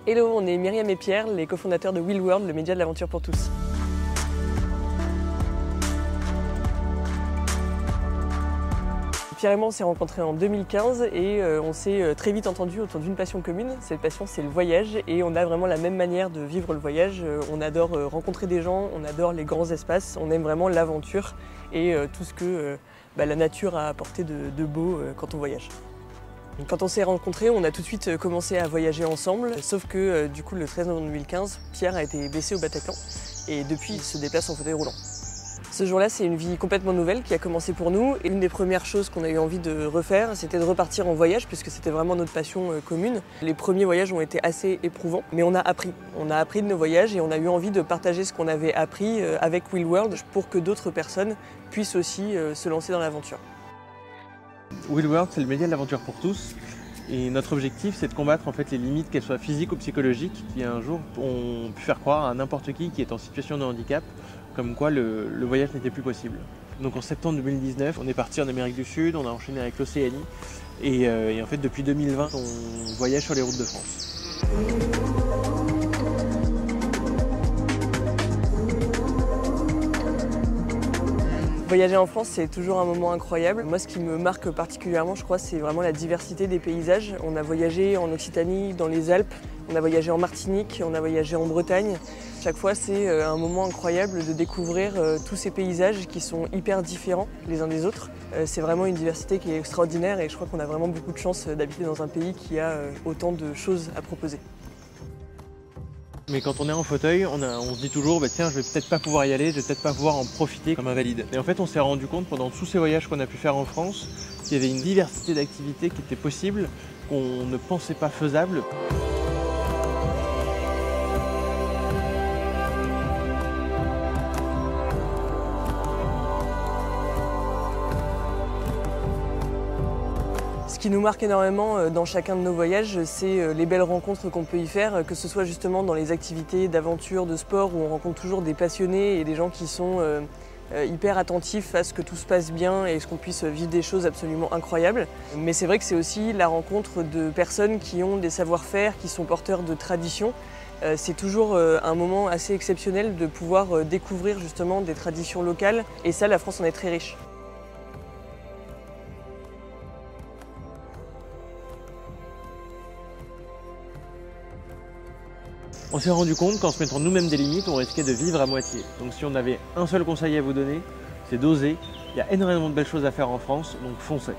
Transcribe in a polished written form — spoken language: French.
Hello, on est Myriam et Pierre, les cofondateurs de Wheel World, le média de l'aventure pour tous. Pierre et moi, on s'est rencontrés en 2015 et on s'est très vite entendus autour d'une passion commune. Cette passion, c'est le voyage et on a vraiment la même manière de vivre le voyage. On adore rencontrer des gens, on adore les grands espaces, on aime vraiment l'aventure et tout ce que la nature a apporté de beau quand on voyage. Quand on s'est rencontrés, on a tout de suite commencé à voyager ensemble, sauf que du coup le 13 novembre 2015, Pierre a été blessé au Bataclan et depuis il se déplace en fauteuil roulant. Ce jour-là, c'est une vie complètement nouvelle qui a commencé pour nous et une des premières choses qu'on a eu envie de refaire, c'était de repartir en voyage puisque c'était vraiment notre passion commune. Les premiers voyages ont été assez éprouvants, mais on a appris. On a appris de nos voyages et on a eu envie de partager ce qu'on avait appris avec Wheel World pour que d'autres personnes puissent aussi se lancer dans l'aventure. Wheel World, c'est le média de l'aventure pour tous. Et notre objectif, c'est de combattre en fait les limites, qu'elles soient physiques ou psychologiques, qui un jour ont pu faire croire à n'importe qui est en situation de handicap, comme quoi le voyage n'était plus possible. Donc en septembre 2019, on est parti en Amérique du Sud, on a enchaîné avec l'Océanie, et en fait depuis 2020, on voyage sur les routes de France. Voyager en France, c'est toujours un moment incroyable. Moi, ce qui me marque particulièrement, je crois, c'est vraiment la diversité des paysages. On a voyagé en Occitanie, dans les Alpes, on a voyagé en Martinique, on a voyagé en Bretagne. Chaque fois, c'est un moment incroyable de découvrir tous ces paysages qui sont hyper différents les uns des autres. C'est vraiment une diversité qui est extraordinaire et je crois qu'on a vraiment beaucoup de chance d'habiter dans un pays qui a autant de choses à proposer. Mais quand on est en fauteuil, on se dit toujours tiens, je vais peut-être pas pouvoir y aller, je vais peut-être pas pouvoir en profiter comme invalide. Et en fait, on s'est rendu compte pendant tous ces voyages qu'on a pu faire en France qu'il y avait une diversité d'activités qui étaient possibles, qu'on ne pensait pas faisables. Ce qui nous marque énormément dans chacun de nos voyages, c'est les belles rencontres qu'on peut y faire, que ce soit justement dans les activités d'aventure, de sport, où on rencontre toujours des passionnés et des gens qui sont hyper attentifs à ce que tout se passe bien et à ce qu'on puisse vivre des choses absolument incroyables. Mais c'est vrai que c'est aussi la rencontre de personnes qui ont des savoir-faire, qui sont porteurs de traditions. C'est toujours un moment assez exceptionnel de pouvoir découvrir justement des traditions locales et ça, la France en est très riche. On s'est rendu compte qu'en se mettant nous-mêmes des limites, on risquait de vivre à moitié. Donc si on avait un seul conseil à vous donner, c'est d'oser. Il y a énormément de belles choses à faire en France, donc foncez.